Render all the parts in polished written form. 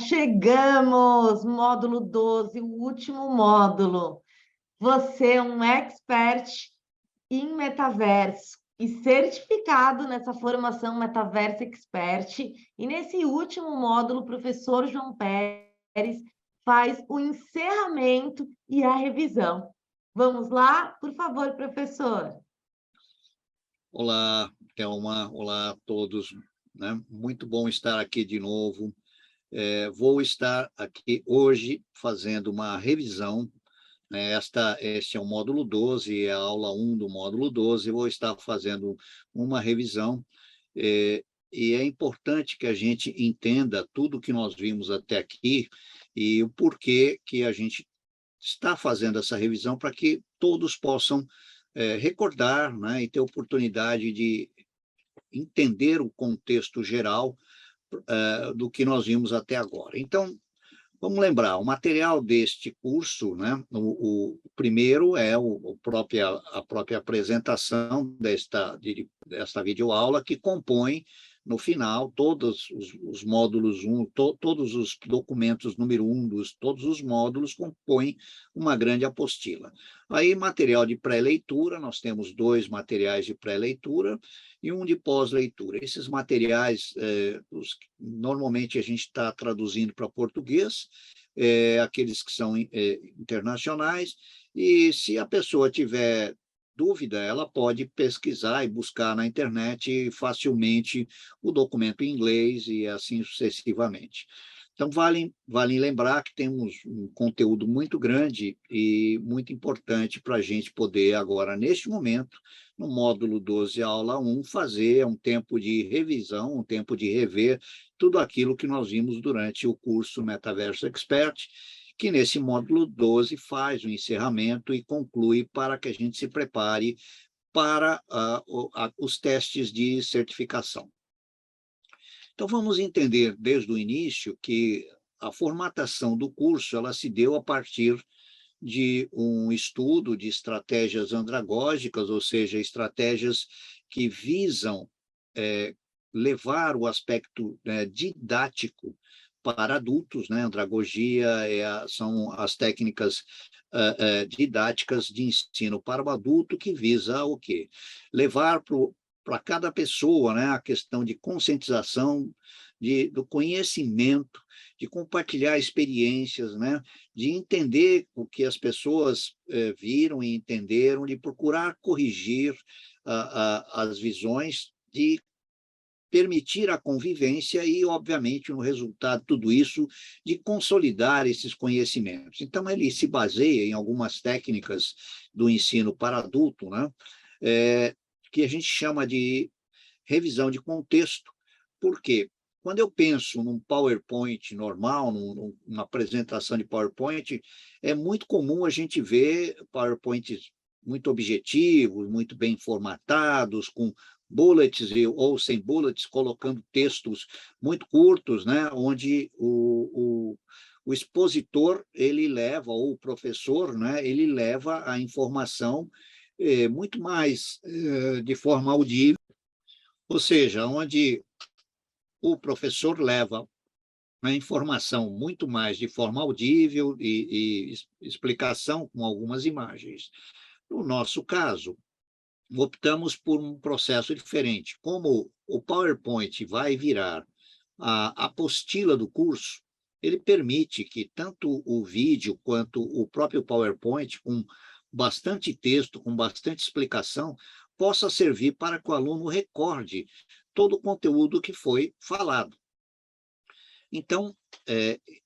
chegamos! Módulo 12, o último módulo. Você é um expert em metaverso e certificado nessa formação Metaverso Expert. E nesse último módulo, o professor João Pérez faz o encerramento e a revisão. Vamos lá? Por favor, professor. Olá, Thelma. Olá a todos. Né? Muito bom estar aqui de novo. Vou estar aqui hoje fazendo uma revisão. Né? Este é o módulo 12, é a aula 1 do módulo 12. Vou estar fazendo uma revisão. E é importante que a gente entenda tudo que nós vimos até aqui e o porquê que a gente está fazendo essa revisão para que todos possam recordar, né, e ter oportunidade de entender o contexto geral do que nós vimos até agora. Então, vamos lembrar, o material deste curso, né, o primeiro é a própria apresentação desta videoaula, que compõe, no final, todos os módulos 1, todos os documentos número 1 todos os módulos compõem uma grande apostila. Aí, material de pré-leitura, nós temos 2 materiais de pré-leitura e um de pós-leitura. Esses materiais, normalmente a gente está traduzindo para português, aqueles que são internacionais, e se a pessoa tiver dúvida, ela pode pesquisar e buscar na internet facilmente o documento em inglês e assim sucessivamente. Então, vale lembrar que temos um conteúdo muito grande e muito importante para a gente poder agora, neste momento, no módulo 12, aula 1, fazer um tempo de revisão, um tempo de rever tudo aquilo que nós vimos durante o curso Metaverso Expert, que nesse módulo 12 faz o encerramento e conclui para que a gente se prepare para os testes de certificação. Então, vamos entender desde o início que a formatação do curso ela se deu a partir de um estudo de estratégias andragógicas, ou seja, estratégias que visam levar o aspecto didático para adultos, né? Andragogia são as técnicas didáticas de ensino para o adulto que visa o quê? Levar para cada pessoa, né, a questão de conscientização, do conhecimento, de compartilhar experiências, né, de entender o que as pessoas viram e entenderam, de procurar corrigir as visões, de permitir a convivência e, obviamente, no resultado de tudo isso, de consolidar esses conhecimentos. Então, ele se baseia em algumas técnicas do ensino para adulto, né, que a gente chama de revisão de contexto. Por quê? Quando eu penso num PowerPoint normal, numa apresentação de PowerPoint, é muito comum a gente ver PowerPoints muito objetivos, muito bem formatados, com bullets ou sem bullets, colocando textos muito curtos, né, onde o expositor, ele leva, ou o professor, né, ele leva a informação muito mais de forma audível, ou seja, onde o professor leva a informação muito mais de forma audível e explicação com algumas imagens. No nosso caso, optamos por um processo diferente. Como o PowerPoint vai virar a apostila do curso, ele permite que tanto o vídeo quanto o próprio PowerPoint, com bastante texto, com bastante explicação, possa servir para que o aluno recorde todo o conteúdo que foi falado. Então,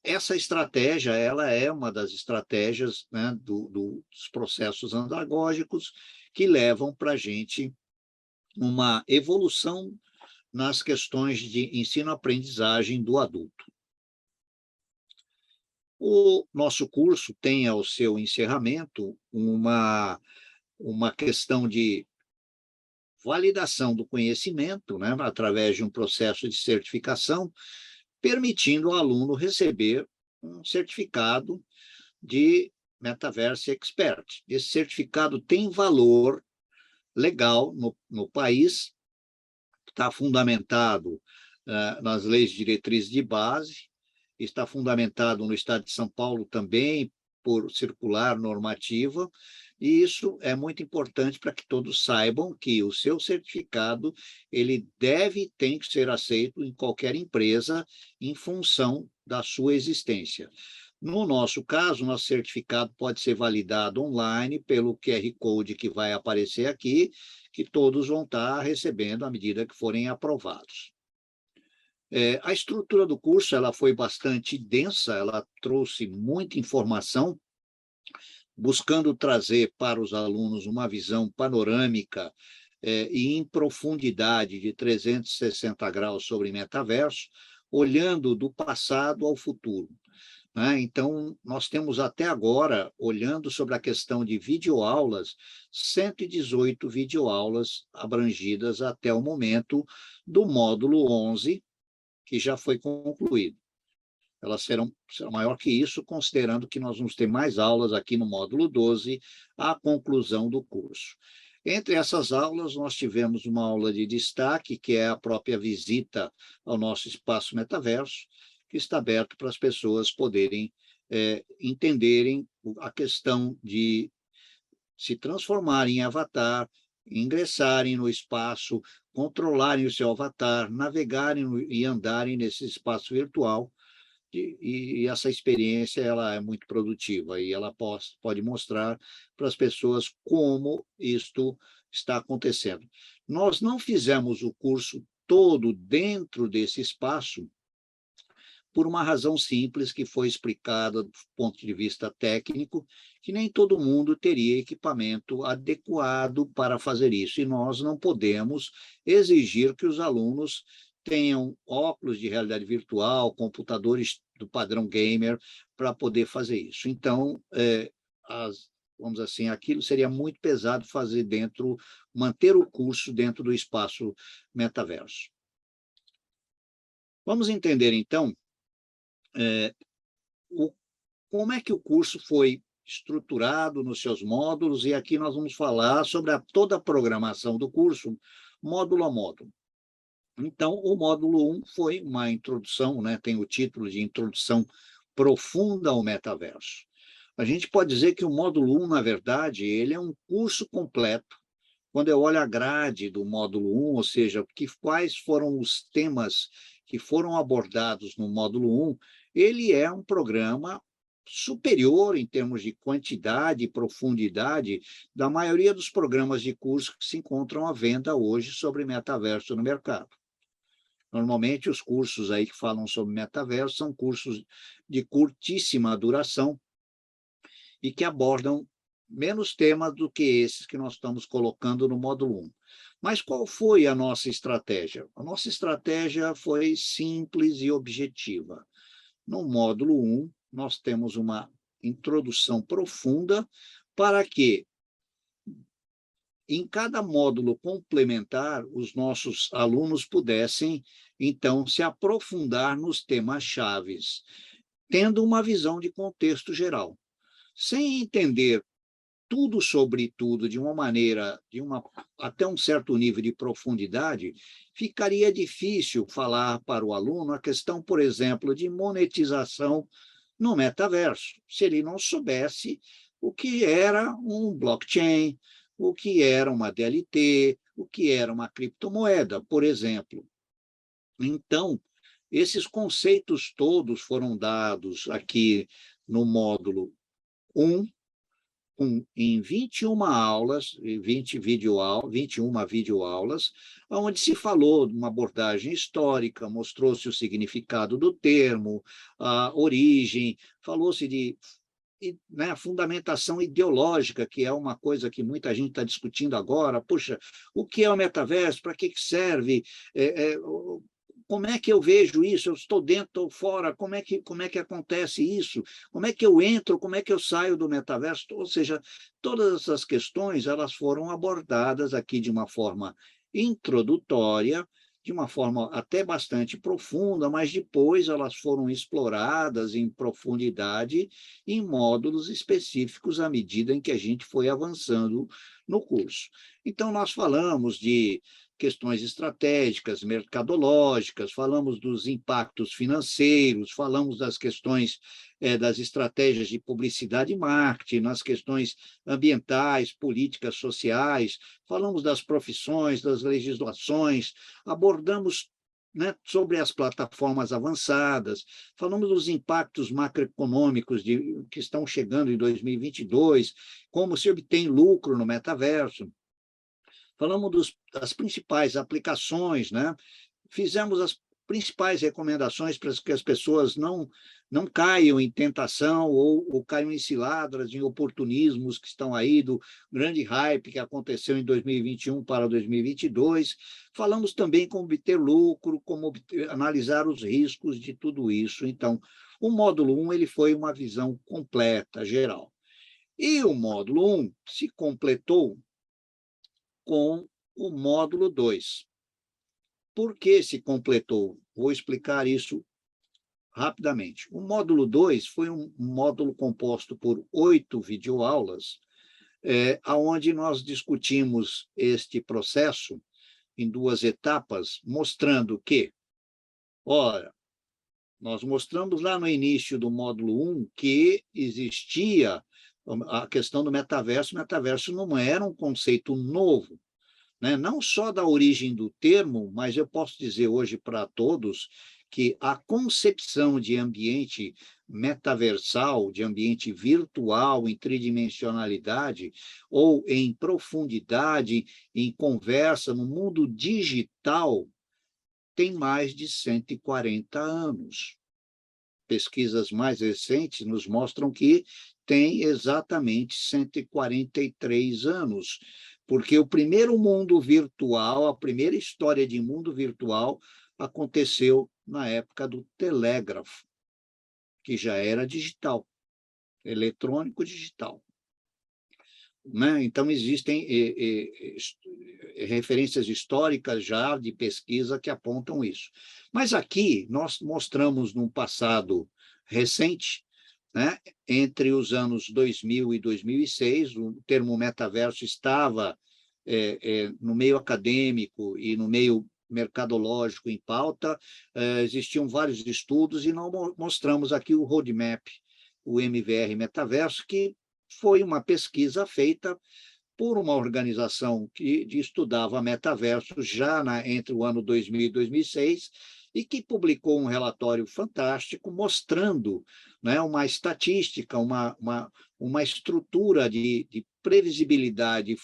essa estratégia ela é uma das estratégias, né, dos processos andragógicos que levam para a gente uma evolução nas questões de ensino-aprendizagem do adulto. O nosso curso tem ao seu encerramento uma questão de validação do conhecimento, né, através de um processo de certificação, permitindo ao aluno receber um certificado de Metaverso Expert. Esse certificado tem valor legal no país, está fundamentado nas leis de diretrizes de base, está fundamentado no Estado de São Paulo também, por circular normativa, e isso é muito importante para que todos saibam que o seu certificado, ele tem que ser aceito em qualquer empresa em função da sua existência. No nosso caso, nosso certificado pode ser validado online pelo QR Code que vai aparecer aqui, que todos vão estar recebendo à medida que forem aprovados. A estrutura do curso ela foi bastante densa, ela trouxe muita informação, buscando trazer para os alunos uma visão panorâmica e em profundidade de 360 graus sobre metaverso, olhando do passado ao futuro. Né? Então, nós temos até agora, olhando sobre a questão de videoaulas, 118 videoaulas abrangidas até o momento do módulo 11, que já foi concluído. Elas serão maior que isso, considerando que nós vamos ter mais aulas aqui no módulo 12, à conclusão do curso. Entre essas aulas, nós tivemos uma aula de destaque, que é a própria visita ao nosso espaço metaverso, que está aberto para as pessoas poderem entenderem a questão de se transformarem em avatar, ingressarem no espaço, controlarem o seu avatar, navegarem e andarem nesse espaço virtual, e essa experiência ela é muito produtiva e ela pode mostrar para as pessoas como isto está acontecendo. Nós não fizemos o curso todo dentro desse espaço por uma razão simples que foi explicada do ponto de vista técnico, que nem todo mundo teria equipamento adequado para fazer isso, e nós não podemos exigir que os alunos tenham óculos de realidade virtual, computadores do padrão gamer, para poder fazer isso. Então, vamos dizer assim, aquilo seria muito pesado fazer manter o curso dentro do espaço metaverso. Vamos entender, então, como é que o curso foi estruturado nos seus módulos, e aqui nós vamos falar sobre toda a programação do curso, módulo a módulo. Então, o módulo 1 foi uma introdução, né? Tem o título de Introdução Profunda ao Metaverso. A gente pode dizer que o módulo 1, na verdade, ele é um curso completo. Quando eu olho a grade do módulo 1, ou seja, quais foram os temas que foram abordados no módulo 1, ele é um programa superior em termos de quantidade e profundidade da maioria dos programas de curso que se encontram à venda hoje sobre metaverso no mercado. Normalmente, os cursos aí que falam sobre metaverso são cursos de curtíssima duração e que abordam menos temas do que esses que nós estamos colocando no módulo 1. Mas qual foi a nossa estratégia? A nossa estratégia foi simples e objetiva. No módulo 1, nós temos uma introdução profunda para que, em cada módulo complementar, os nossos alunos pudessem, então, se aprofundar nos temas-chave, tendo uma visão de contexto geral. Sem entender tudo sobre tudo de uma maneira, até um certo nível de profundidade, ficaria difícil falar para o aluno a questão, por exemplo, de monetização no metaverso, se ele não soubesse o que era um blockchain, o que era uma DLT, o que era uma criptomoeda, por exemplo. Então, esses conceitos todos foram dados aqui no módulo 1, em 21 aulas, 21 videoaulas, onde se falou de uma abordagem histórica, mostrou-se o significado do termo, a origem, falou-se de a fundamentação ideológica, que é uma coisa que muita gente está discutindo agora. Puxa, o que é o metaverso? Para que serve? Como é que eu vejo isso? Eu estou dentro ou fora? Como é que acontece isso? Como é que eu entro? Como é que eu saio do metaverso? Ou seja, todas essas questões elas foram abordadas aqui de uma forma introdutória, de uma forma até bastante profunda, mas depois elas foram exploradas em profundidade em módulos específicos à medida em que a gente foi avançando no curso. Então, nós falamos de questões estratégicas, mercadológicas, falamos dos impactos financeiros, falamos das questões das estratégias de publicidade e marketing, nas questões ambientais, políticas sociais, falamos das profissões, das legislações, abordamos, né, sobre as plataformas avançadas, falamos dos impactos macroeconômicos que estão chegando em 2022, como se obtém lucro no metaverso, falamos das principais aplicações, né? Fizemos as principais recomendações para que as pessoas não caiam em tentação ou caiam em ciladas, em oportunismos que estão aí do grande hype que aconteceu em 2021 para 2022. Falamos também como obter lucro, como analisar os riscos de tudo isso. Então, o módulo 1 ele foi uma visão completa, geral. E o módulo 1 se completou com o módulo 2. Por que se completou? Vou explicar isso rapidamente. O módulo 2 foi um módulo composto por 8 videoaulas, onde nós discutimos este processo em 2 etapas, mostrando que, ora, nós mostramos lá no início do módulo 1 que existia a questão do metaverso. O metaverso não era um conceito novo, né? Não só da origem do termo, mas eu posso dizer hoje para todos que a concepção de ambiente metaversal, de ambiente virtual em tridimensionalidade, ou em profundidade, em conversa, no mundo digital, tem mais de 140 anos. Pesquisas mais recentes nos mostram que tem exatamente 143 anos, porque o primeiro mundo virtual, a primeira história de mundo virtual, aconteceu na época do telégrafo, que já era digital, eletrônico digital. Né? Então, existem referências históricas já de pesquisa que apontam isso. Mas aqui nós mostramos num passado recente, né? Entre os anos 2000 e 2006, o termo metaverso estava no meio acadêmico e no meio mercadológico em pauta, existiam vários estudos e nós mostramos aqui o roadmap, o MVR Metaverso, que foi uma pesquisa feita por uma organização que estudava metaverso já entre o ano 2000 e 2006 e que publicou um relatório fantástico mostrando, né, uma estatística, uma estrutura de previsibilidade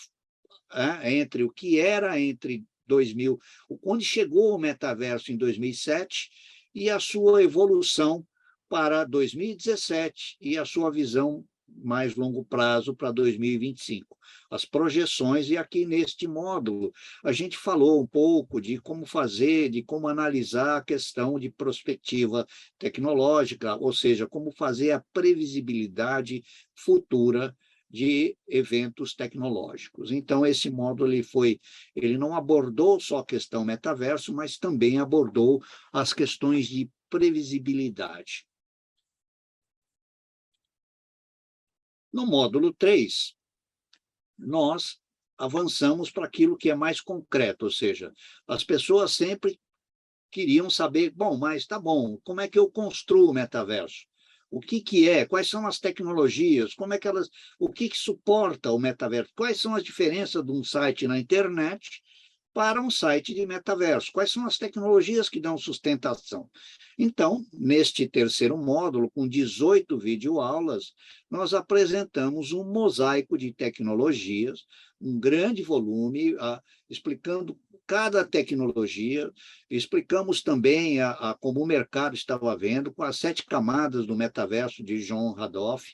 entre o que era entre 2000, onde chegou o metaverso em 2007 e a sua evolução para 2017 e a sua visão mais longo prazo para 2025. As projeções, e aqui neste módulo a gente falou um pouco de como fazer, de como analisar a questão de prospectiva tecnológica, ou seja, como fazer a previsibilidade futura de eventos tecnológicos. Então, esse módulo ele não abordou só a questão metaverso, mas também abordou as questões de previsibilidade. No módulo 3, nós avançamos para aquilo que é mais concreto, ou seja, as pessoas sempre queriam saber, bom, mas tá bom, como é que eu construo o metaverso? O que é? Quais são as tecnologias? Como é que o que suporta o metaverso? Quais são as diferenças de um site na internet para um site de metaverso? Quais são as tecnologias que dão sustentação? Então, neste terceiro módulo, com 18 videoaulas, nós apresentamos um mosaico de tecnologias, um grande volume, explicando cada tecnologia, explicamos também como o mercado estava vendo, com as 7 camadas do metaverso de John Radoff,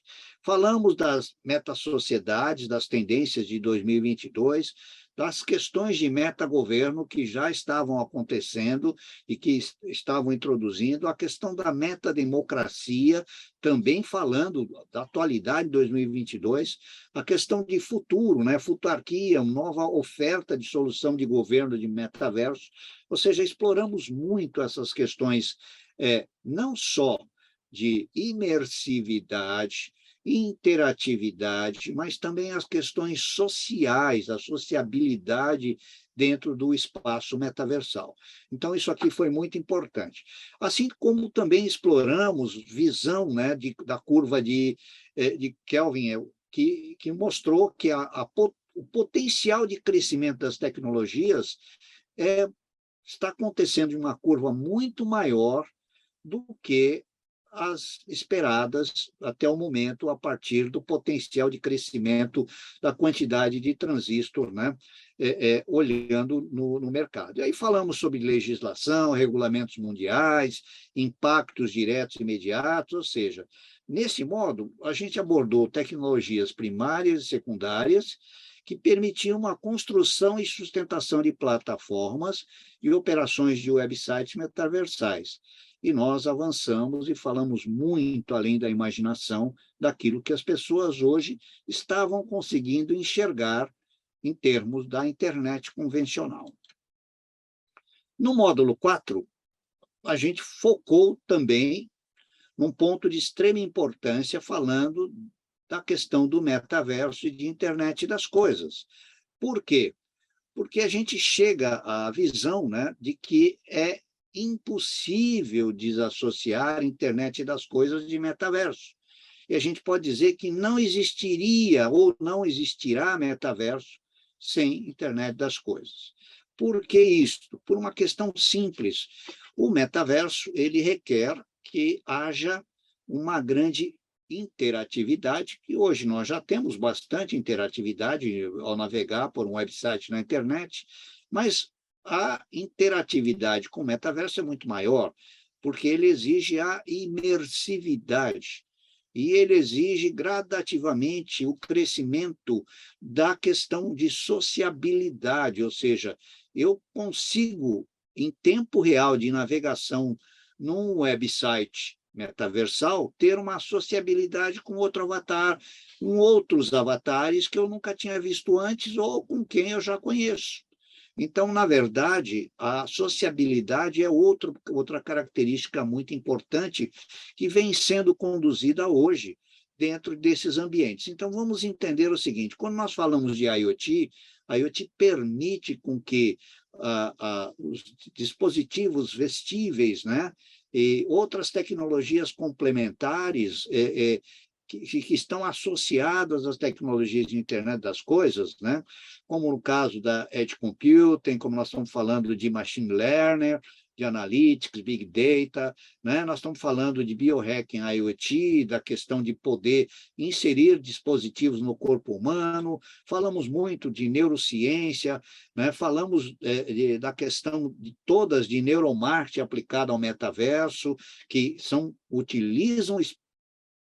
falamos das metasociedades, das tendências de 2022, das questões de metagoverno que já estavam acontecendo e que estavam introduzindo, a questão da metademocracia, também falando da atualidade de 2022, a questão de futuro, né? Futarquia, uma nova oferta de solução de governo de metaverso, ou seja, exploramos muito essas questões, não só de imersividade, interatividade, mas também as questões sociais, a sociabilidade dentro do espaço metaversal. Então, isso aqui foi muito importante. Assim como também exploramos visão, né, da curva de Kelvin, que mostrou que o potencial de crescimento das tecnologias está acontecendo em uma curva muito maior do que as esperadas até o momento, a partir do potencial de crescimento da quantidade de transistor, né, olhando no mercado. E aí falamos sobre legislação, regulamentos mundiais, impactos diretos e imediatos, ou seja, nesse modo, a gente abordou tecnologias primárias e secundárias que permitiam uma construção e sustentação de plataformas e operações de websites metaversais. E nós avançamos e falamos muito além da imaginação daquilo que as pessoas hoje estavam conseguindo enxergar em termos da internet convencional. No módulo 4, a gente focou também num ponto de extrema importância, falando da questão do metaverso e de internet das coisas. Por quê? Porque a gente chega à visão, né, de que é impossível desassociar a internet das coisas de metaverso. E a gente pode dizer que não existiria ou não existirá metaverso sem internet das coisas. Por que isto? Por uma questão simples. O metaverso, ele requer que haja uma grande interatividade, que hoje nós já temos bastante interatividade ao navegar por um website na internet, mas a interatividade com o metaverso é muito maior, porque ele exige a imersividade, e ele exige gradativamente o crescimento da questão de sociabilidade, ou seja, eu consigo, em tempo real de navegação num website metaversal, ter uma sociabilidade com outro avatar, com outros avatares que eu nunca tinha visto antes ou com quem eu já conheço. Então, na verdade, a sociabilidade é outra característica muito importante que vem sendo conduzida hoje dentro desses ambientes. Então, vamos entender o seguinte: quando nós falamos de IoT, a IoT permite com que os dispositivos vestíveis, né, e outras tecnologias complementares que estão associadas às tecnologias de internet das coisas, né? Como no caso da Edge Computing, como nós estamos falando de Machine Learning, de Analytics, Big Data, né? Nós estamos falando de Biohacking IoT, da questão de poder inserir dispositivos no corpo humano, falamos muito de neurociência, né? Falamos da questão de todas de neuromarketing aplicada ao metaverso, que utilizam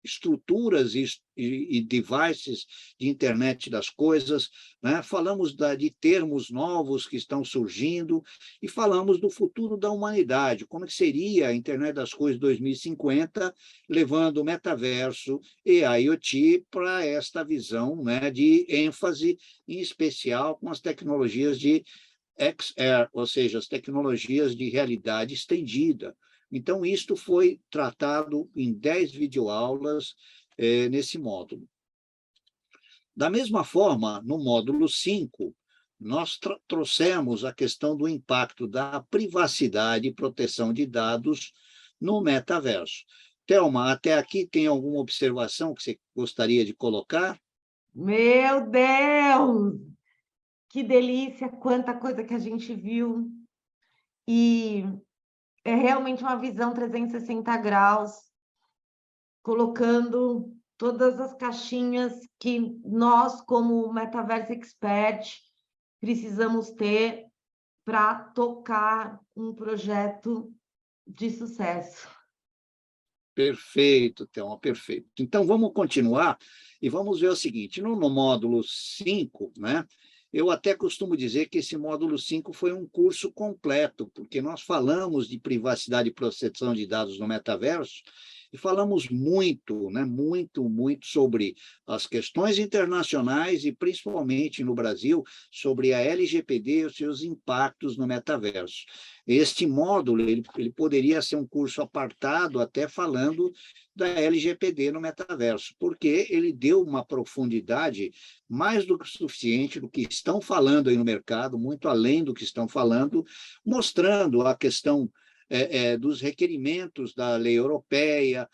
estruturas e devices de internet das coisas, né? Falamos de termos novos que estão surgindo e falamos do futuro da humanidade, como que seria a internet das coisas 2050, levando o metaverso e a IoT para esta visão, né, de ênfase, em especial com as tecnologias de XR, ou seja, as tecnologias de realidade estendida. Então, isto foi tratado em 10 videoaulas nesse módulo. Da mesma forma, no módulo 5, nós trouxemos a questão do impacto da privacidade e proteção de dados no metaverso. Thelma, até aqui tem alguma observação que você gostaria de colocar? Meu Deus! Que delícia, quanta coisa que a gente viu. E é realmente uma visão 360 graus, colocando todas as caixinhas que nós, como Metaverse Expert, precisamos ter para tocar um projeto de sucesso. Perfeito, Thelma, perfeito. Então, vamos continuar e vamos ver o seguinte: no módulo 5, né, eu até costumo dizer que esse módulo 5 foi um curso completo, porque nós falamos de privacidade e proteção de dados no metaverso, e falamos muito, né, muito sobre as questões internacionais e, principalmente no Brasil, sobre a LGPD e os seus impactos no metaverso. Este módulo ele poderia ser um curso apartado, até falando da LGPD no metaverso, porque ele deu uma profundidade mais do que suficiente do que estão falando aí no mercado, muito além do que estão falando, mostrando a questão dos requerimentos da lei europeia,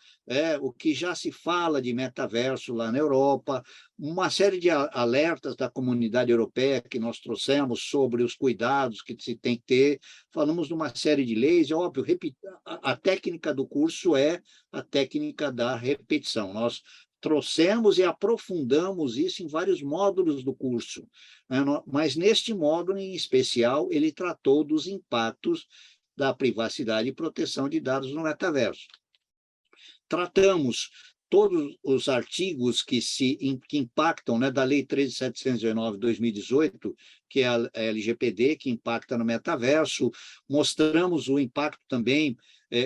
o que já se fala de metaverso lá na Europa, uma série de alertas da comunidade europeia que nós trouxemos sobre os cuidados que se tem que ter, falamos de uma série de leis, é óbvio, a técnica do curso é a técnica da repetição. Nós trouxemos e aprofundamos isso em vários módulos do curso, né? Mas neste módulo em especial, ele tratou dos impactos da privacidade e proteção de dados no metaverso. Tratamos todos os artigos que impactam, né, da Lei 13.719 de 2018, que é a LGPD, que impacta no metaverso, mostramos o impacto também,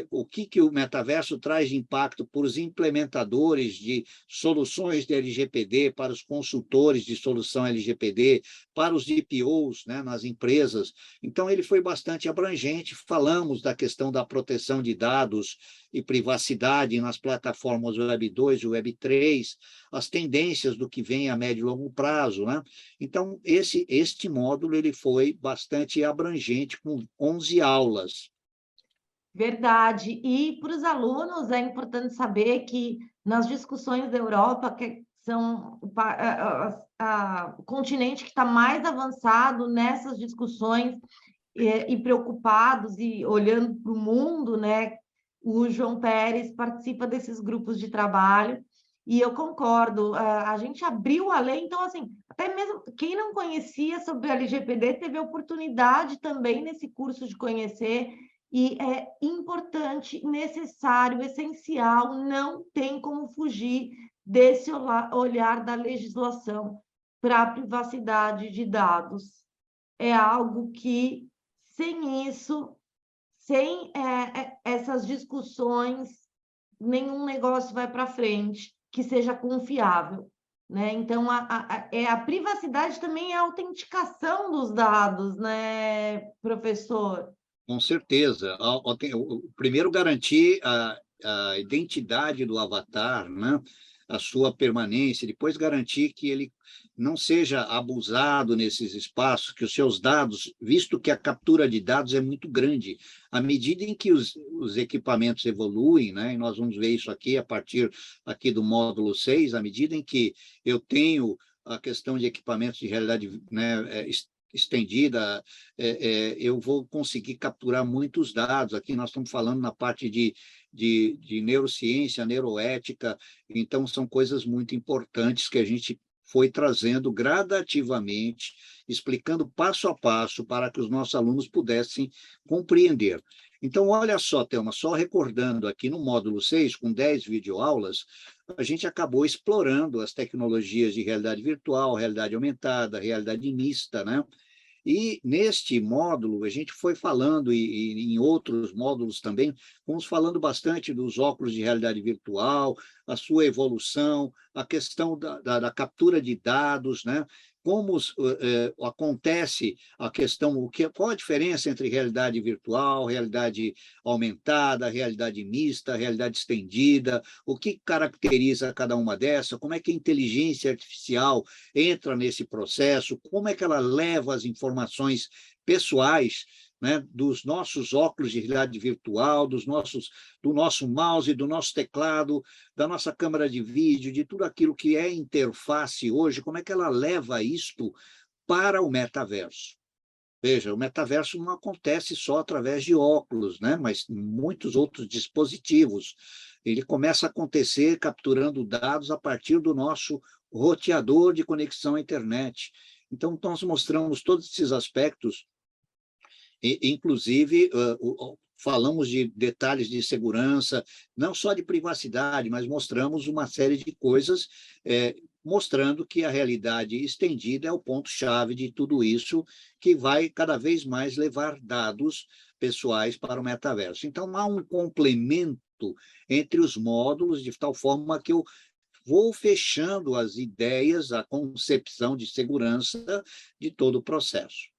o que o metaverso traz de impacto para os implementadores de soluções de LGPD, para os consultores de solução LGPD, para os DPOs, né, nas empresas. Então, ele foi bastante abrangente, falamos da questão da proteção de dados e privacidade nas plataformas Web 2 e Web 3, as tendências do que vem a médio e longo prazo, né? Então, este módulo ele foi bastante abrangente, com 11 aulas. Verdade. E para os alunos é importante saber que nas discussões da Europa, que são o continente que está mais avançado nessas discussões e preocupados e olhando para o mundo, né? O João Pérez participa desses grupos de trabalho e eu concordo. A gente abriu a lei, então, assim, até mesmo quem não conhecia sobre a LGPD teve a oportunidade também nesse curso de conhecer, e é importante, necessário, essencial, não tem como fugir desse olhar da legislação para a privacidade de dados. É algo que, sem isso, sem essas discussões, nenhum negócio vai para frente que seja confiável, né? Então, a privacidade também é a autenticação dos dados, né, professor? Com certeza. Primeiro, garantir a identidade do avatar, né? A sua permanência, depois garantir que ele não seja abusado nesses espaços, que os seus dados, visto que a captura de dados é muito grande, à medida em que os equipamentos evoluem, né? E nós vamos ver isso aqui a partir aqui do módulo 6, à medida em que eu tenho a questão de equipamentos de realidade, né, estendida, eu vou conseguir capturar muitos dados. Aqui nós estamos falando na parte de neurociência, neuroética, então são coisas muito importantes que a gente foi trazendo gradativamente, explicando passo a passo para que os nossos alunos pudessem compreender. Então, olha só, Thelma, só recordando aqui no módulo 6, com 10 videoaulas, a gente acabou explorando as tecnologias de realidade virtual, realidade aumentada, realidade mista, né? E neste módulo, a gente foi falando, e em outros módulos também, fomos falando bastante dos óculos de realidade virtual, a sua evolução, a questão da captura de dados, né? Como acontece a questão, qual a diferença entre realidade virtual, realidade aumentada, realidade mista, realidade estendida, o que caracteriza cada uma dessas, como é que a inteligência artificial entra nesse processo, como é que ela leva as informações pessoais, né, dos nossos óculos de realidade virtual, do nosso mouse, do nosso teclado, da nossa câmera de vídeo, de tudo aquilo que é interface hoje, como é que ela leva isto para o metaverso. Veja, o metaverso não acontece só através de óculos, né? Mas muitos outros dispositivos. Ele começa a acontecer capturando dados a partir do nosso roteador de conexão à internet. Então, nós mostramos todos esses aspectos, e, inclusive, falamos de detalhes de segurança, não só de privacidade, mas mostramos uma série de coisas, mostrando que a realidade estendida é o ponto-chave de tudo isso, que vai cada vez mais levar dados pessoais para o metaverso. Então, há um complemento contato entre os módulos, de tal forma que eu vou fechando as ideias, a concepção de segurança de todo o processo.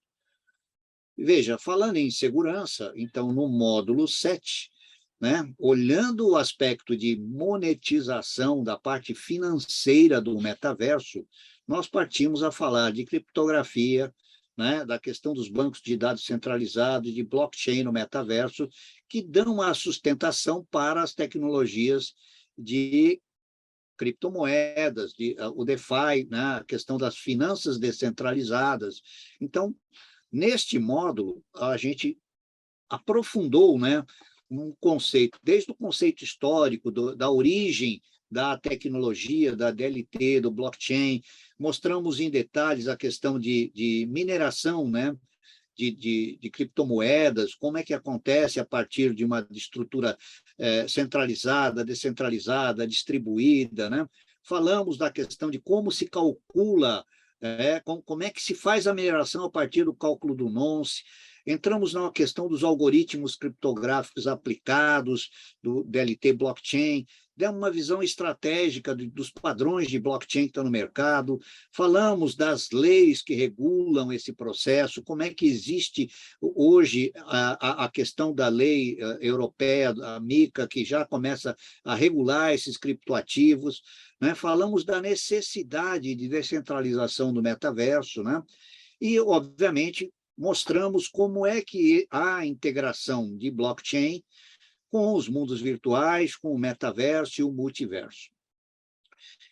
Veja, falando em segurança, então, no módulo 7, né, olhando o aspecto de monetização da parte financeira do metaverso, nós partimos a falar de criptografia, né, da questão dos bancos de dados centralizados, de blockchain no metaverso, que dão a sustentação para as tecnologias de criptomoedas, o DeFi, né, a questão das finanças descentralizadas. Então, neste módulo, a gente aprofundou, né, um conceito, desde o conceito histórico, da origem da tecnologia, da DLT, do blockchain, mostramos em detalhes a questão de mineração, né, de criptomoedas, como é que acontece a partir de uma estrutura centralizada, descentralizada, distribuída, né? Falamos da questão de como se calcula, como é que se faz a mineração a partir do cálculo do nonce. Entramos na questão dos algoritmos criptográficos aplicados, do DLT blockchain, demos uma visão estratégica dos padrões de blockchain que estão no mercado, falamos das leis que regulam esse processo, como é que existe hoje a questão da lei europeia, a MiCA, que já começa a regular esses criptoativos, né? Falamos da necessidade de descentralização do metaverso, né? E, obviamente, mostramos como é que a integração de blockchain com os mundos virtuais, com o metaverso e o multiverso.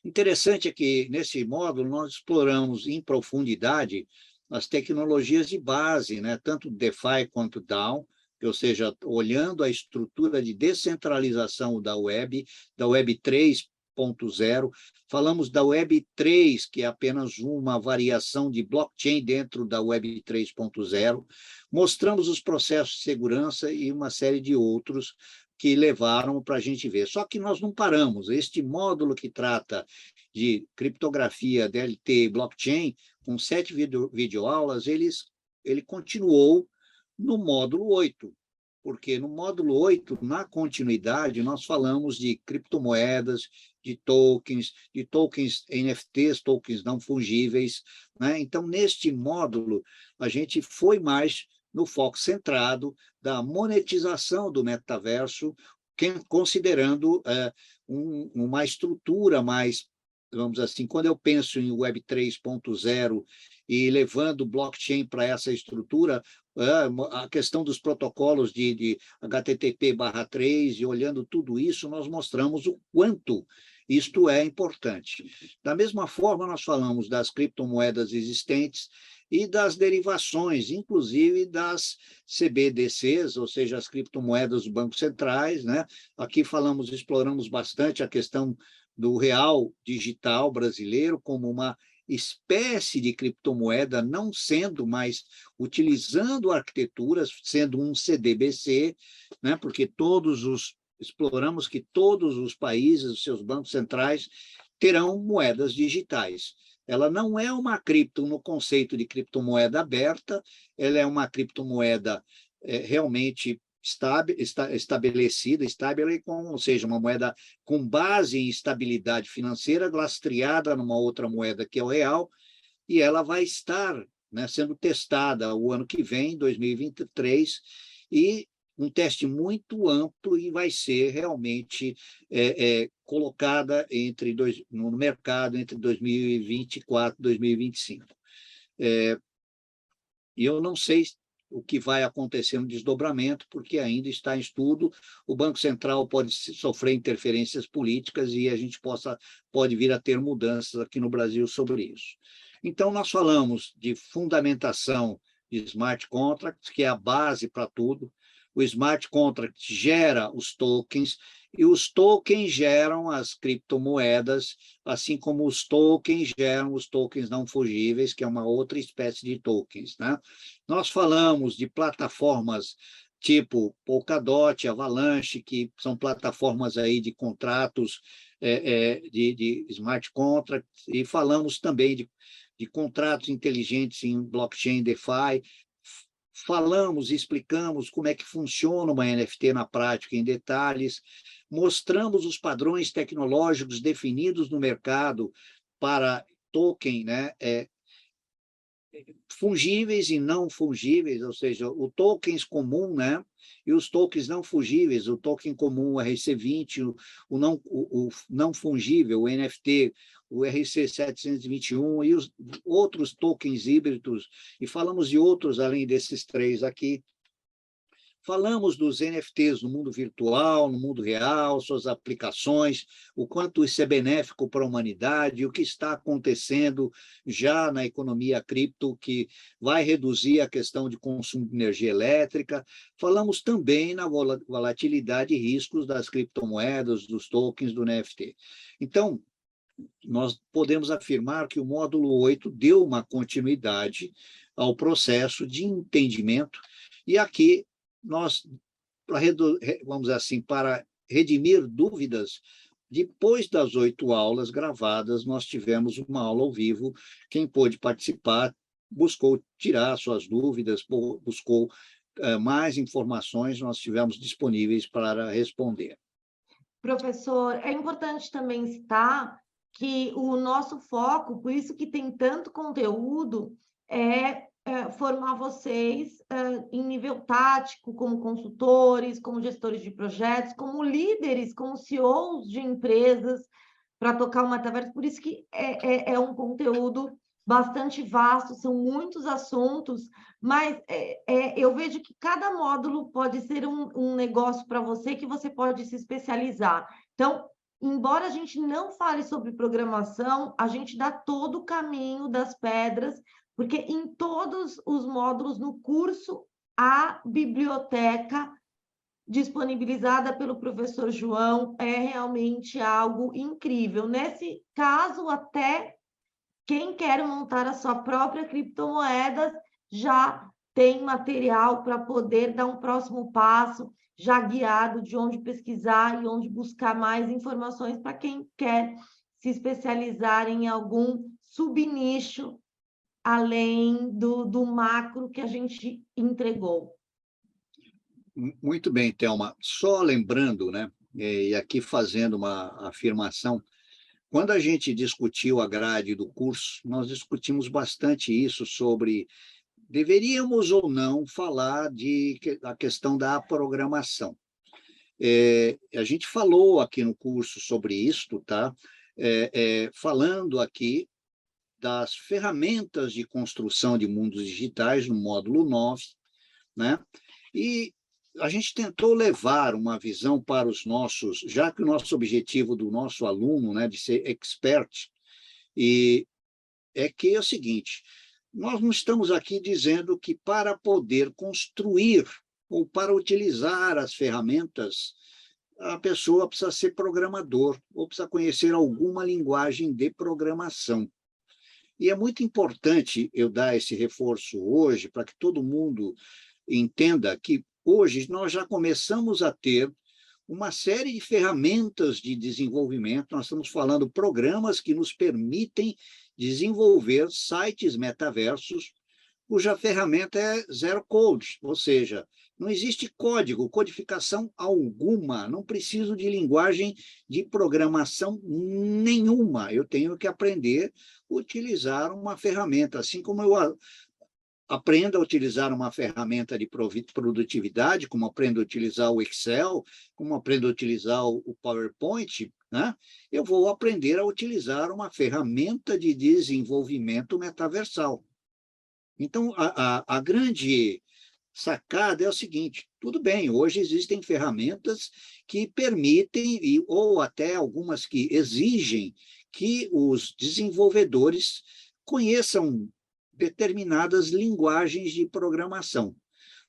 Interessante é que, nesse módulo, nós exploramos em profundidade as tecnologias de base, né? Tanto DeFi quanto DAO, ou seja, olhando a estrutura de descentralização da Web 3.0, falamos da Web 3, que é apenas uma variação de blockchain dentro da Web 3.0, mostramos os processos de segurança e uma série de outros que levaram para a gente ver. Só que nós não paramos. Este módulo que trata de criptografia, DLT, blockchain, com 7 videoaulas, ele continuou no módulo 8, porque no módulo 8, na continuidade, nós falamos de criptomoedas, de tokens NFTs, tokens não fungíveis, né? Então, neste módulo, a gente foi mais no foco centrado da monetização do metaverso, considerando uma estrutura mais, vamos dizer assim, quando eu penso em Web 3.0 e levando blockchain para essa estrutura, a questão dos protocolos de HTTP/3 e olhando tudo isso, nós mostramos o quanto isto é importante. Da mesma forma, nós falamos das criptomoedas existentes e das derivações, inclusive das CBDCs, ou seja, as criptomoedas dos bancos centrais, né? Aqui exploramos bastante a questão do real digital brasileiro como uma espécie de criptomoeda, não sendo mais utilizando arquiteturas, sendo um CDBC, né? Porque exploramos que todos os países, os seus bancos centrais, terão moedas digitais. Ela não é uma cripto no conceito de criptomoeda aberta, ela é uma criptomoeda realmente estabelecida, ou seja, uma moeda com base em estabilidade financeira, lastreada numa outra moeda que é o real, e ela vai estar, né, sendo testada o ano que vem, 2023, e um teste muito amplo e vai ser realmente colocada no mercado entre 2024 e 2025. E eu não sei o que vai acontecer no desdobramento, porque ainda está em estudo. O Banco Central pode sofrer interferências políticas e a gente pode vir a ter mudanças aqui no Brasil sobre isso. Então, nós falamos de fundamentação de smart contracts, que é a base para tudo. O smart contract gera os tokens, e os tokens geram as criptomoedas, assim como os tokens geram os tokens não fungíveis, que é uma outra espécie de tokens, né? Nós falamos de plataformas tipo Polkadot, Avalanche, que são plataformas aí de contratos de smart contracts, e falamos também de contratos inteligentes em blockchain DeFi. Falamos e explicamos como é que funciona uma NFT na prática, em detalhes, mostramos os padrões tecnológicos definidos no mercado para token, né, fungíveis e não fungíveis, ou seja, o tokens comum, né, e os tokens não fungíveis, o token comum, o RC20, o não fungível, o NFT, o RC721 e os outros tokens híbridos, e falamos de outros além desses três aqui. Falamos dos NFTs no mundo virtual, no mundo real, suas aplicações, o quanto isso é benéfico para a humanidade, o que está acontecendo já na economia cripto, que vai reduzir a questão de consumo de energia elétrica. Falamos também na volatilidade e riscos das criptomoedas, dos tokens do NFT. Então, nós podemos afirmar que o módulo 8 deu uma continuidade ao processo de entendimento, e aqui nós, vamos dizer assim, para redimir dúvidas, depois das 8 aulas gravadas, nós tivemos uma aula ao vivo. Quem pôde participar buscou tirar suas dúvidas, buscou mais informações, nós tivemos disponíveis para responder. Professor, é importante também citar que o nosso foco, por isso que tem tanto conteúdo, é formar vocês em nível tático, como consultores, como gestores de projetos, como líderes, como CEOs de empresas, para tocar o metaverso. Por isso que é um conteúdo bastante vasto, são muitos assuntos, mas eu vejo que cada módulo pode ser um negócio para você que você pode se especializar. Então, embora a gente não fale sobre programação, a gente dá todo o caminho das pedras, porque em todos os módulos no curso, a biblioteca disponibilizada pelo professor João é realmente algo incrível. Nesse caso, até quem quer montar a sua própria criptomoeda já tem material para poder dar um próximo passo, já guiado de onde pesquisar e onde buscar mais informações para quem quer se especializar em algum subnicho além do macro que a gente entregou. Muito bem, Thelma. Só lembrando, né, e aqui fazendo uma afirmação, quando a gente discutiu a grade do curso, nós discutimos bastante isso sobre deveríamos ou não falar da questão da programação. A gente falou aqui no curso sobre isto, tá? Falando aqui das ferramentas de construção de mundos digitais no módulo 9, né? E a gente tentou levar uma visão para os nossos, já que o nosso objetivo do nosso aluno, né, de ser expert, é o seguinte: nós não estamos aqui dizendo que para poder construir ou para utilizar as ferramentas, a pessoa precisa ser programador ou precisa conhecer alguma linguagem de programação. E é muito importante eu dar esse reforço hoje para que todo mundo entenda que hoje nós já começamos a ter uma série de ferramentas de desenvolvimento. Nós estamos falando programas que nos permitem desenvolver sites metaversos cuja ferramenta é zero code, ou seja, não existe código, codificação alguma, não preciso de linguagem de programação nenhuma. Eu tenho que aprender a utilizar uma ferramenta, assim como eu aprendo a utilizar uma ferramenta de produtividade, como aprendo a utilizar o Excel, como aprendo a utilizar o PowerPoint, né? Eu vou aprender a utilizar uma ferramenta de desenvolvimento metaversal. Então, a grande sacada é o seguinte: tudo bem, hoje existem ferramentas que permitem, ou até algumas que exigem, que os desenvolvedores conheçam determinadas linguagens de programação.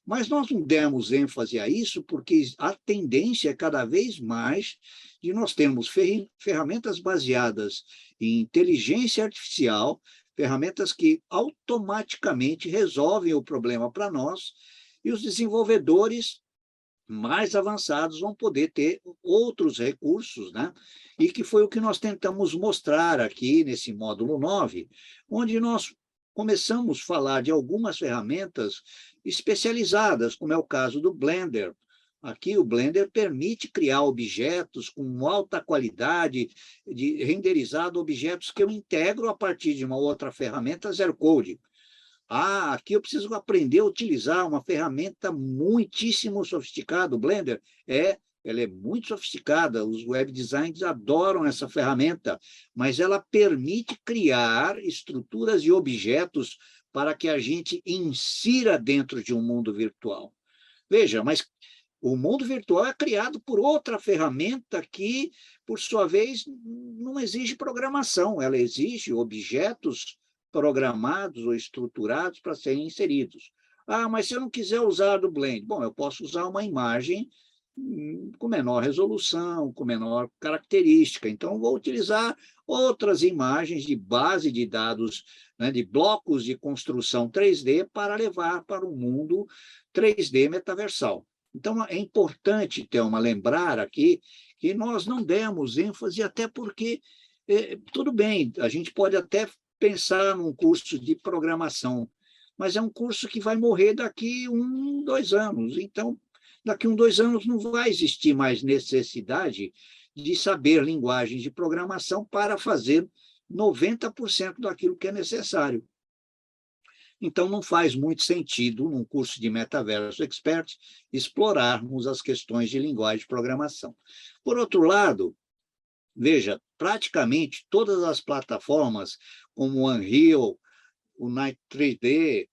Mas nós não demos ênfase a isso porque a tendência é cada vez mais de nós termos ferramentas baseadas em inteligência artificial, ferramentas que automaticamente resolvem o problema para nós, e os desenvolvedores mais avançados vão poder ter outros recursos, né? E que foi o que nós tentamos mostrar aqui nesse módulo 9, onde nós começamos a falar de algumas ferramentas especializadas, como é o caso do Blender, Aqui o Blender permite criar objetos com alta qualidade, de renderizado objetos que eu integro a partir de uma outra ferramenta zero code. Ah, aqui eu preciso aprender a utilizar uma ferramenta muitíssimo sofisticada. O Blender ela é muito sofisticada, os web designers adoram essa ferramenta, mas ela permite criar estruturas e objetos para que a gente insira dentro de um mundo virtual. Veja, mas o mundo virtual é criado por outra ferramenta que, por sua vez, não exige programação, ela exige objetos programados ou estruturados para serem inseridos. Ah, mas se eu não quiser usar do Blend, bom, eu posso usar uma imagem com menor resolução, com menor característica. Então, vou utilizar outras imagens de base de dados, né, de blocos de construção 3D para levar para o mundo 3D metaversal. Então, é importante, Thelma, lembrar aqui que nós não demos ênfase, até porque, tudo bem, a gente pode até pensar num curso de programação, mas é um curso que vai morrer daqui 2 anos. Então, daqui 2 anos não vai existir mais necessidade de saber linguagens de programação para fazer 90% daquilo que é necessário. Então, não faz muito sentido, num curso de Metaverso Expert, explorarmos as questões de linguagem de programação. Por outro lado, veja, praticamente todas as plataformas, como o Unreal, o Night 3D,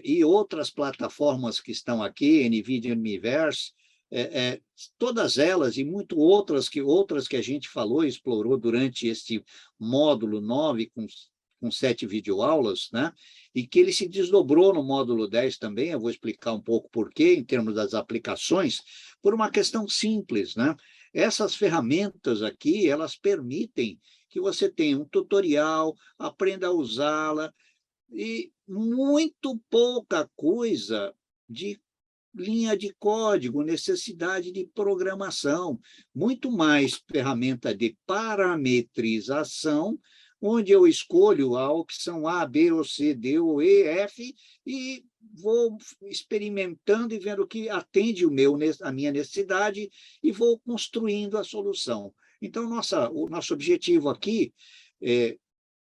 e outras plataformas que estão aqui, NVIDIA Universe, todas elas e muito outras que a gente falou e explorou durante este módulo 9, com 7 videoaulas, né? E que ele se desdobrou no módulo 10 também, eu vou explicar um pouco por quê, em termos das aplicações, por uma questão simples, né? Essas ferramentas aqui, elas permitem que você tenha um tutorial, aprenda a usá-la, e muito pouca coisa de linha de código, necessidade de programação, muito mais ferramenta de parametrização, onde eu escolho a opção A, B, ou C, D, ou E, F, e vou experimentando e vendo o que atende a minha necessidade e vou construindo a solução. Então, o nosso objetivo aqui,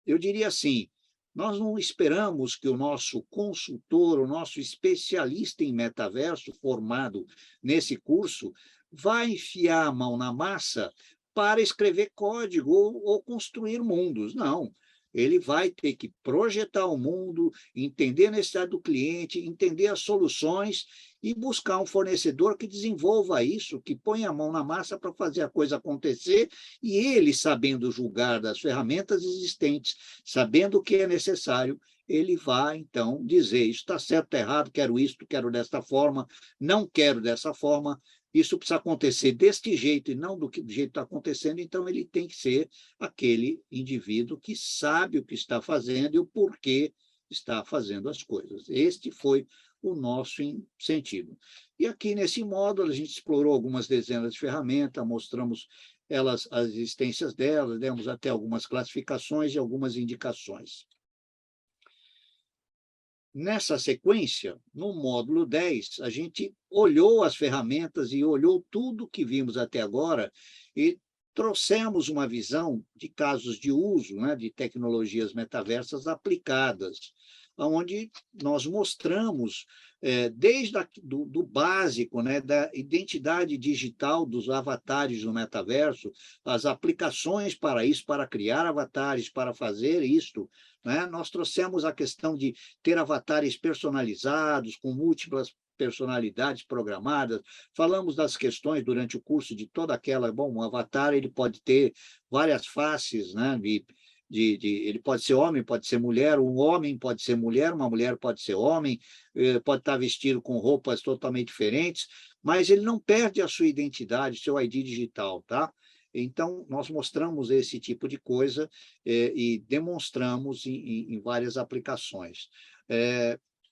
eu diria assim, nós não esperamos que o nosso consultor, o nosso especialista em metaverso, formado nesse curso, vá enfiar a mão na massa para escrever código ou construir mundos. Não. Ele vai ter que projetar o mundo, entender a necessidade do cliente, entender as soluções e buscar um fornecedor que desenvolva isso, que ponha a mão na massa para fazer a coisa acontecer, e ele, sabendo julgar das ferramentas existentes, sabendo o que é necessário, ele vai, então, dizer, isso está certo, está errado, quero isto, quero desta forma, não quero dessa forma, isso precisa acontecer deste jeito e não do jeito que está acontecendo, então ele tem que ser aquele indivíduo que sabe o que está fazendo e o porquê está fazendo as coisas. Este foi o nosso sentido. E aqui, nesse módulo, a gente explorou algumas dezenas de ferramentas, mostramos as existências delas, demos até algumas classificações e algumas indicações. Nessa sequência, no módulo 10, a gente olhou as ferramentas e olhou tudo que vimos até agora e trouxemos uma visão de casos de uso, né, de tecnologias metaversas aplicadas, onde nós mostramos, desde do básico, né, da identidade digital dos avatares no metaverso, as aplicações para isso, para criar avatares, para fazer isto, né? Nós trouxemos a questão de ter avatares personalizados, com múltiplas personalidades programadas, falamos das questões durante o curso de toda aquela, bom, um avatar ele pode ter várias faces, né? Ele pode ser homem, pode ser mulher, um homem pode ser mulher, uma mulher pode ser homem, pode estar vestido com roupas totalmente diferentes, mas ele não perde a sua identidade, seu ID digital, tá? Então, nós mostramos esse tipo de coisa e demonstramos em várias aplicações.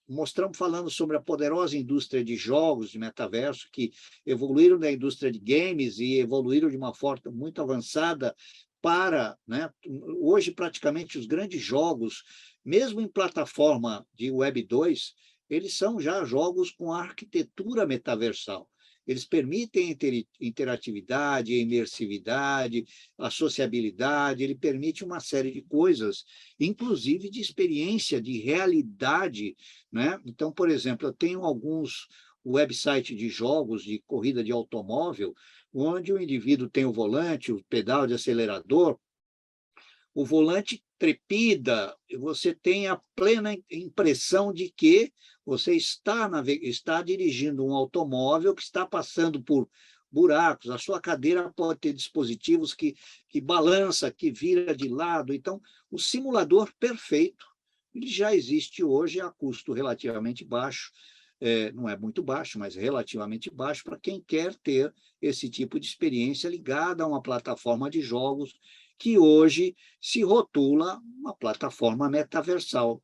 Mostramos falando sobre a poderosa indústria de jogos de metaverso, que evoluíram da indústria de games e evoluíram de uma forma muito avançada para, né, hoje praticamente os grandes jogos, mesmo em plataforma de Web 2, eles são já jogos com arquitetura metaversal. Eles permitem interatividade, imersividade, a sociabilidade, ele permite uma série de coisas, inclusive de experiência, de realidade, né? Então, por exemplo, eu tenho alguns websites de jogos de corrida de automóvel, onde o indivíduo tem o volante, o pedal de acelerador, o volante trepida, você tem a plena impressão de que você está dirigindo um automóvel que está passando por buracos, a sua cadeira pode ter dispositivos que balança, que vira de lado. Então, o simulador perfeito, ele já existe hoje a custo relativamente baixo, não é muito baixo, mas relativamente baixo, para quem quer ter esse tipo de experiência ligada a uma plataforma de jogos que hoje se rotula uma plataforma metaversal.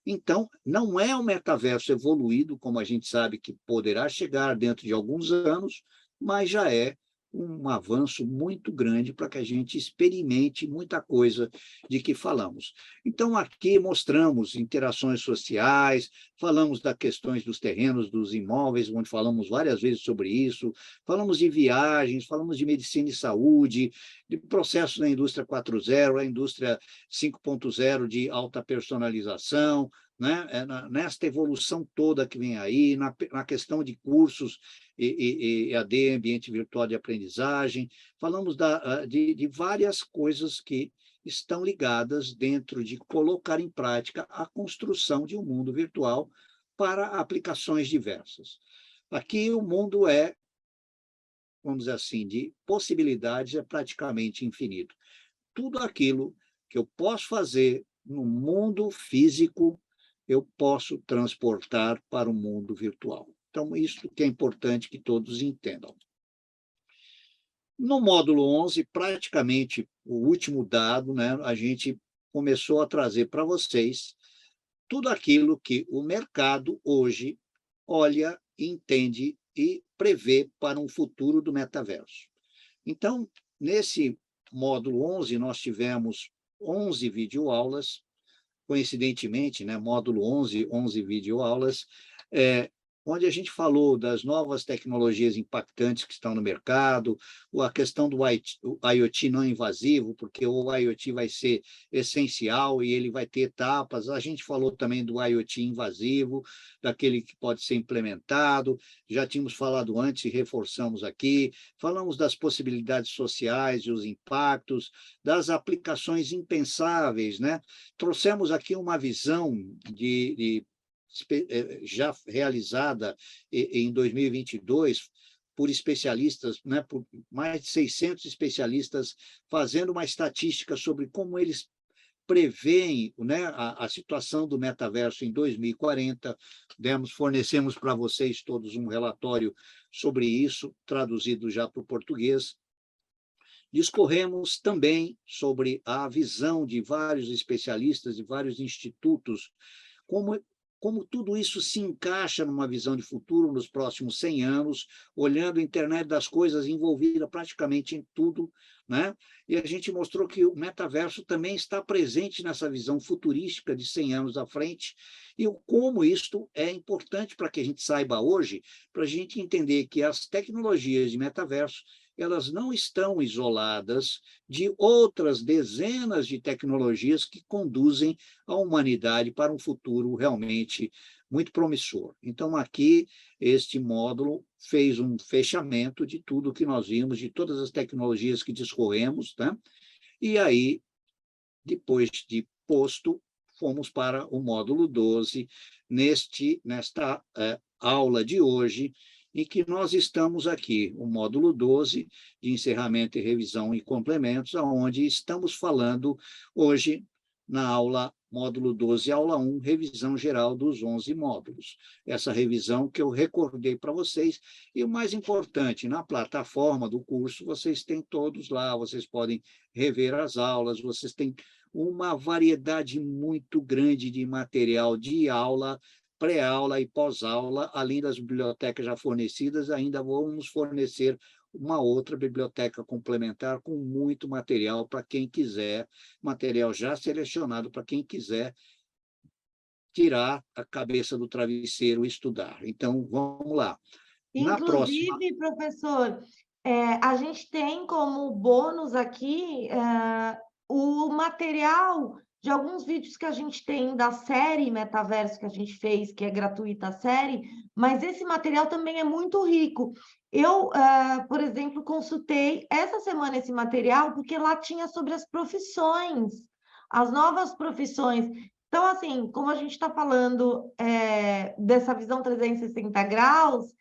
Então, não é um metaverso evoluído, como a gente sabe que poderá chegar dentro de alguns anos, mas já é um avanço muito grande para que a gente experimente muita coisa de que falamos. Então, aqui mostramos interações sociais, falamos das questões dos terrenos, dos imóveis, onde falamos várias vezes sobre isso, falamos de viagens, falamos de medicina e saúde, de processos na indústria 4.0, a indústria 5.0 de alta personalização, né? Nesta evolução toda que vem aí, na questão de cursos e EAD, ambiente virtual de aprendizagem, falamos de várias coisas que estão ligadas dentro de colocar em prática a construção de um mundo virtual para aplicações diversas. Aqui o mundo é, vamos dizer assim, de possibilidades é praticamente infinito. Tudo aquilo que eu posso fazer no mundo físico, eu posso transportar para o mundo virtual. Então, isso que é importante que todos entendam. No módulo 11, praticamente o último dado, né, a gente começou a trazer para vocês tudo aquilo que o mercado hoje olha, entende e prevê para um futuro do metaverso. Então, nesse módulo 11, nós tivemos 11 videoaulas, coincidentemente, né, módulo 11, 11 videoaulas, onde a gente falou das novas tecnologias impactantes que estão no mercado, a questão do IoT não invasivo, porque o IoT vai ser essencial e ele vai ter etapas. A gente falou também do IoT invasivo, daquele que pode ser implementado, já tínhamos falado antes e reforçamos aqui, falamos das possibilidades sociais e os impactos, das aplicações impensáveis, né? Trouxemos aqui uma visão já realizada em 2022 por especialistas, né, por mais de 600 especialistas, fazendo uma estatística sobre como eles preveem, né, a situação do metaverso em 2040. Fornecemos para vocês todos um relatório sobre isso, traduzido já para o português. Discorremos também sobre a visão de vários especialistas, de vários institutos, como tudo isso se encaixa numa visão de futuro nos próximos 100 anos, olhando a internet das coisas envolvida praticamente em tudo, né? E a gente mostrou que o metaverso também está presente nessa visão futurística de 100 anos à frente, e como isto é importante para que a gente saiba hoje, para a gente entender que as tecnologias de metaverso elas não estão isoladas de outras dezenas de tecnologias que conduzem a humanidade para um futuro realmente muito promissor. Então, aqui, este módulo fez um fechamento de tudo que nós vimos, de todas as tecnologias que discorremos, né? E aí, depois de posto, fomos para o módulo 12, nesta aula de hoje, em que nós estamos aqui, o módulo 12, de encerramento e revisão e complementos, onde estamos falando hoje, na aula módulo 12, aula 1, revisão geral dos 11 módulos. Essa revisão que eu recordei para vocês, e o mais importante, na plataforma do curso, vocês têm todos lá, vocês podem rever as aulas, vocês têm uma variedade muito grande de material de aula, pré-aula e pós-aula, além das bibliotecas já fornecidas, ainda vamos fornecer uma outra biblioteca complementar com muito material para quem quiser, material já selecionado para quem quiser tirar a cabeça do travesseiro e estudar. Então, vamos lá. Na próxima... Inclusive, professor, a gente tem como bônus aqui o material de alguns vídeos que a gente tem da série Metaverso que a gente fez, que é gratuita a série, mas esse material também é muito rico. Eu, por exemplo, consultei essa semana esse material porque lá tinha sobre as profissões, as novas profissões. Então, assim, como a gente está falando dessa visão 360 graus,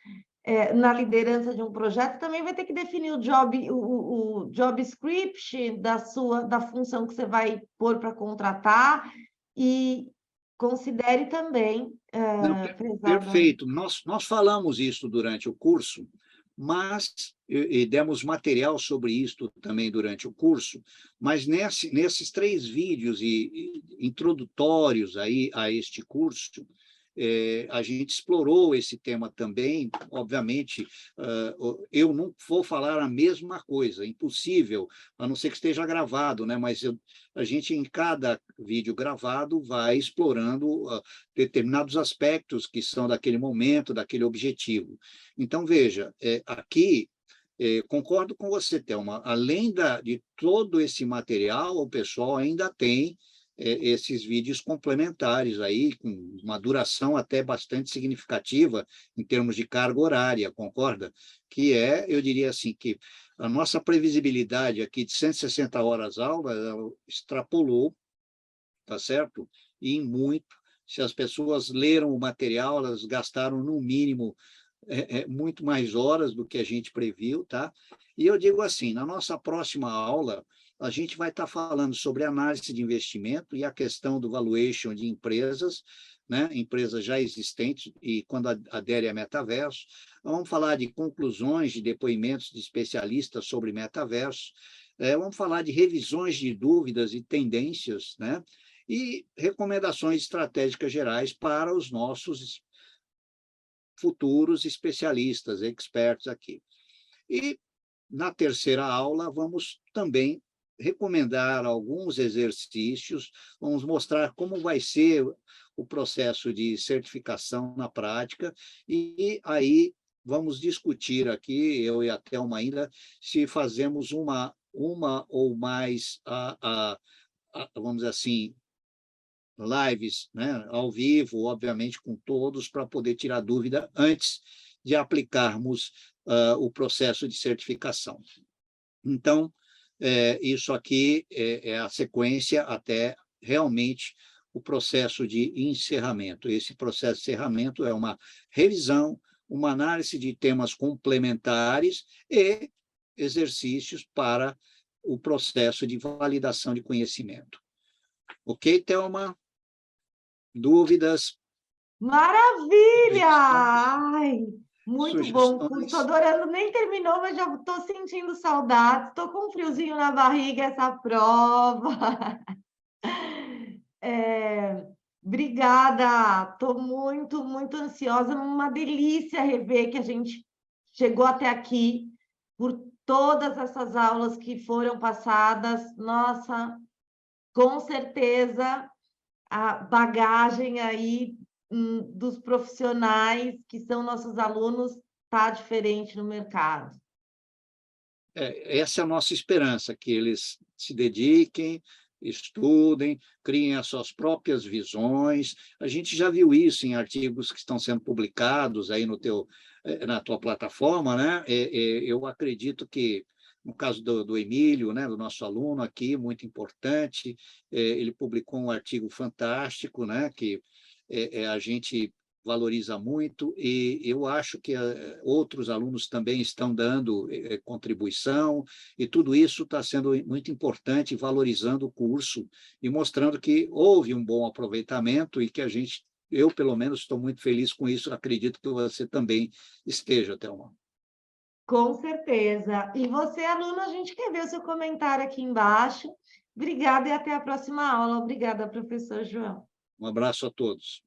na liderança de um projeto, também vai ter que definir o job script da função que você vai pôr para contratar e considere também Não, prezada. perfeito. Nós falamos isso durante o curso, mas e demos material sobre isso também durante o curso, mas nesses 3 vídeos introdutórios aí a este curso, a gente explorou esse tema também. Obviamente, eu não vou falar a mesma coisa, impossível, a não ser que esteja gravado, né? Mas a gente, em cada vídeo gravado, vai explorando determinados aspectos que são daquele momento, daquele objetivo. Então, veja, aqui, concordo com você, Thelma, além de todo esse material, o pessoal ainda tem esses vídeos complementares aí, com uma duração até bastante significativa em termos de carga horária, concorda? Que eu diria assim, que a nossa previsibilidade aqui de 160 horas aula extrapolou, tá certo? E em muito. Se as pessoas leram o material, elas gastaram no mínimo muito mais horas do que a gente previu, tá? E eu digo assim, na nossa próxima aula, a gente vai estar falando sobre análise de investimento e a questão do valuation de empresas, né? Empresas já existentes e quando adere a metaverso. Vamos falar de conclusões de depoimentos de especialistas sobre metaverso. Vamos falar de revisões de dúvidas e tendências, né? E recomendações estratégicas gerais para os nossos futuros especialistas, experts aqui. E, na terceira aula, vamos também recomendar alguns exercícios, vamos mostrar como vai ser o processo de certificação na prática, e aí vamos discutir aqui, eu e a Thelma ainda, se fazemos uma ou mais, vamos dizer assim, lives, né, ao vivo, obviamente, com todos, para poder tirar dúvida antes de aplicarmos o processo de certificação. Então, isso aqui é a sequência até realmente o processo de encerramento. Esse processo de encerramento é uma revisão, uma análise de temas complementares e exercícios para o processo de validação de conhecimento. Ok, Thelma? Dúvidas? Maravilha! Ai, muito bom. Sugestões? Estou adorando, nem terminou, mas já estou sentindo saudades. Estou com um friozinho na barriga essa prova. Obrigada, estou muito, muito ansiosa. Uma delícia rever que a gente chegou até aqui por todas essas aulas que foram passadas. Nossa, com certeza a bagagem aí dos profissionais que são nossos alunos está diferente no mercado. Essa é a nossa esperança, que eles se dediquem, estudem, criem as suas próprias visões. A gente já viu isso em artigos que estão sendo publicados aí na tua plataforma, né? Eu acredito que, no caso do Emílio, né, do nosso aluno aqui, muito importante, ele publicou um artigo fantástico, né, que a gente valoriza muito, e eu acho que outros alunos também estão dando contribuição, e tudo isso está sendo muito importante, valorizando o curso e mostrando que houve um bom aproveitamento e que eu, pelo menos, estou muito feliz com isso, acredito que você também esteja, Thelma. Com certeza. E você, aluno, a gente quer ver o seu comentário aqui embaixo. Obrigada e até a próxima aula. Obrigada, professor João. Um abraço a todos.